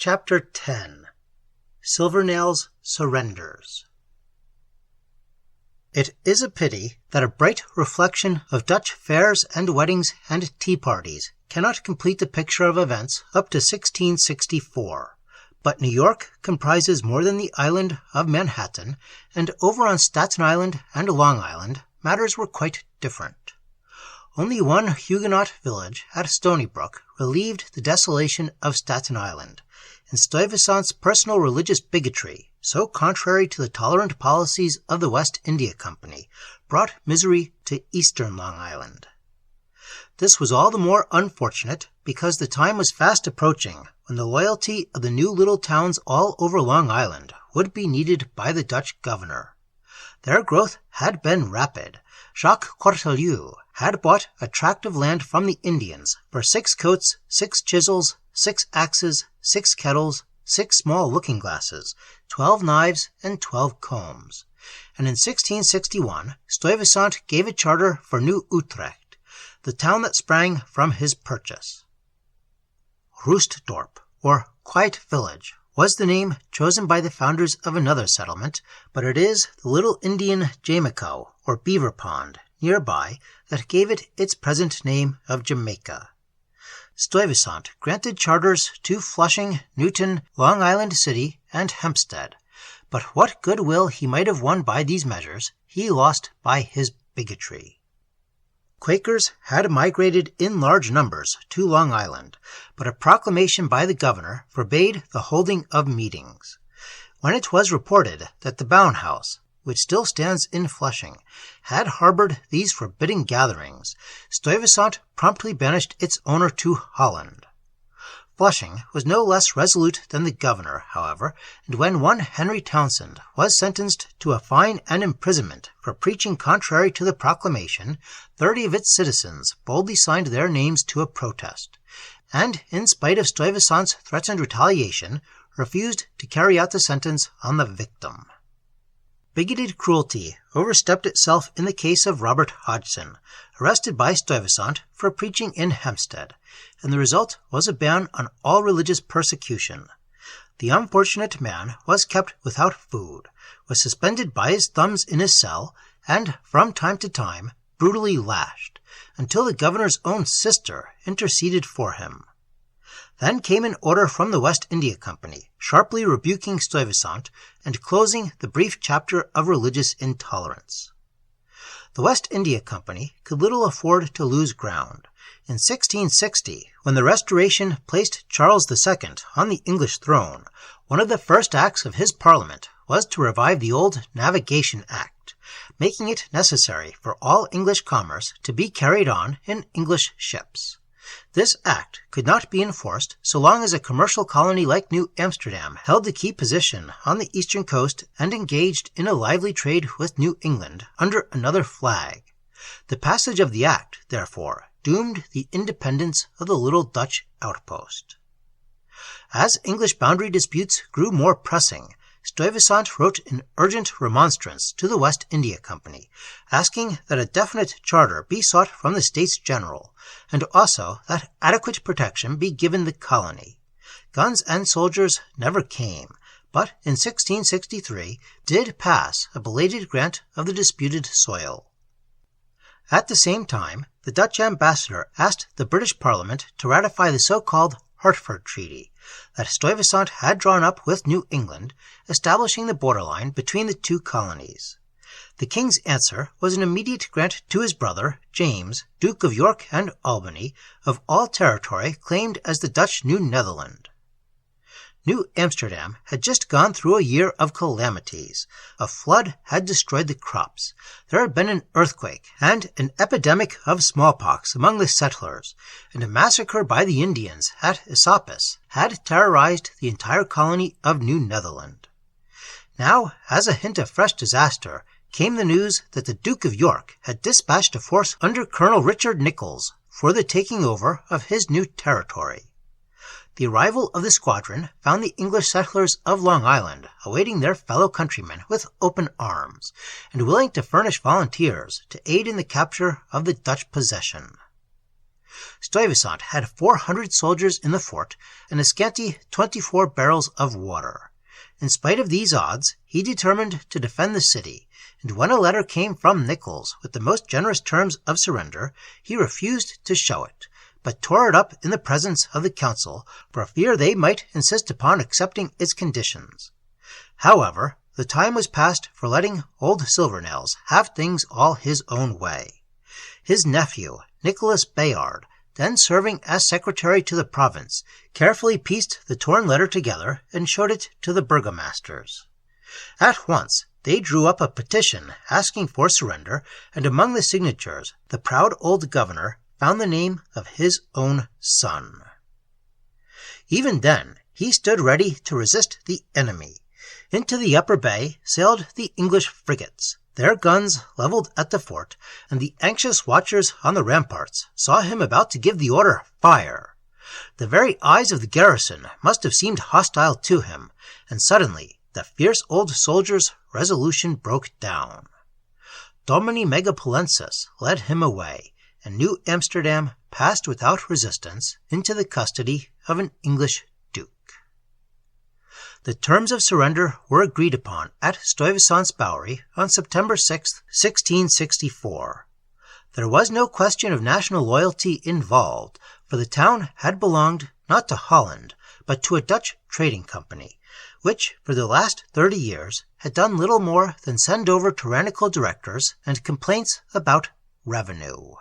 Chapter 10 Silvernails Surrenders. It is a pity that a bright reflection of Dutch fairs and weddings and tea parties cannot complete the picture of events up to 1664. But New York comprises more than the island of Manna-Hatin, and over on Staten Island and Long Island, matters were quite different. Only one Huguenot village at Stony Brook relieved the desolation of Staten Island, and Stuyvesant's personal religious bigotry, so contrary to the tolerant policies of the West India Company, brought misery to eastern Long Island. This was all the more unfortunate because the time was fast approaching when the loyalty of the new little towns all over Long Island would be needed by the Dutch governor. Their growth had been rapid. Jacques Cortelyou had bought a tract of land from the Indians for 6 coats, 6 chisels, 6 axes, 6 kettles, 6 small looking-glasses, 12 knives, and 12 combs. And in 1661, Stuyvesant gave a charter for New Utrecht, the town that sprang from his purchase. Rustdorp, or Quiet Village, was the name chosen by the founders of another settlement, but it is the little Indian Jamico, or beaver pond, nearby that gave it its present name of Jamaica. Stuyvesant granted charters to Flushing, Newton, Long Island City, and Hempstead, but what goodwill he might have won by these measures, he lost by his bigotry. Quakers had migrated in large numbers to Long Island, but a proclamation by the governor forbade the holding of meetings. When it was reported that the Bown House, which still stands in Flushing, had harbored these forbidding gatherings, Stuyvesant promptly banished its owner to Holland. Flushing was no less resolute than the governor, however, and when one Henry Townsend was sentenced to a fine and imprisonment for preaching contrary to the proclamation, 30 of its citizens boldly signed their names to a protest, and, in spite of Stuyvesant's threatened retaliation, refused to carry out the sentence on the victim. Bigoted cruelty overstepped itself in the case of Robert Hodgson, arrested by Stuyvesant for preaching in Hempstead, and the result was a ban on all religious persecution. The unfortunate man was kept without food, was suspended by his thumbs in his cell, and, from time to time, brutally lashed, until the governor's own sister interceded for him. Then came an order from the West India Company, sharply rebuking Stuyvesant and closing the brief chapter of religious intolerance. The West India Company could little afford to lose ground. In 1660, when the Restoration placed Charles II on the English throne, one of the first acts of his Parliament was to revive the old Navigation Act, making it necessary for all English commerce to be carried on in English ships. This act could not be enforced so long as a commercial colony like New Amsterdam held the key position on the eastern coast and engaged in a lively trade with New England under another flag. The passage of the act, therefore, doomed the independence of the little Dutch outpost. As English boundary disputes grew more pressing, Stuyvesant wrote an urgent remonstrance to the West India Company, asking that a definite charter be sought from the States General, and also that adequate protection be given the colony. Guns and soldiers never came, but in 1663 did pass a belated grant of the disputed soil. At the same time, the Dutch ambassador asked the British Parliament to ratify the so-called Hartford Treaty that Stuyvesant had drawn up with New England, establishing the borderline between the two colonies. The king's answer was an immediate grant to his brother, James, Duke of York and Albany, of all territory claimed as the Dutch New Netherland. New Amsterdam had just gone through a year of calamities. A flood had destroyed the crops. There had been an earthquake and an epidemic of smallpox among the settlers, and a massacre by the Indians at Esopus had terrorized the entire colony of New Netherland. Now, as a hint of fresh disaster, came the news that the Duke of York had dispatched a force under Colonel Richard Nicolls for the taking over of his new territory. The arrival of the squadron found the English settlers of Long Island awaiting their fellow countrymen with open arms, and willing to furnish volunteers to aid in the capture of the Dutch possession. Stuyvesant had 400 soldiers in the fort and a scanty 24 barrels of water. In spite of these odds, he determined to defend the city, and when a letter came from Nicolls with the most generous terms of surrender, he refused to show it, but tore it up in the presence of the council for fear they might insist upon accepting its conditions. However, the time was past for letting old Silvernails have things all his own way. His nephew, Nicholas Bayard, then serving as secretary to the province, carefully pieced the torn letter together and showed it to the burgomasters. At once, they drew up a petition asking for surrender, and among the signatures, the proud old governor found the name of his own son. Even then, he stood ready to resist the enemy. Into the upper bay sailed the English frigates, their guns leveled at the fort, and the anxious watchers on the ramparts saw him about to give the order, "Fire!" The very eyes of the garrison must have seemed hostile to him, and suddenly the fierce old soldier's resolution broke down. Domini Megapolensis led him away, and New Amsterdam passed without resistance into the custody of an English duke. The terms of surrender were agreed upon at Stuyvesant's Bowery on September 6, 1664. There was no question of national loyalty involved, for the town had belonged not to Holland, but to a Dutch trading company, which for the last 30 years had done little more than send over tyrannical directors and complaints about revenue.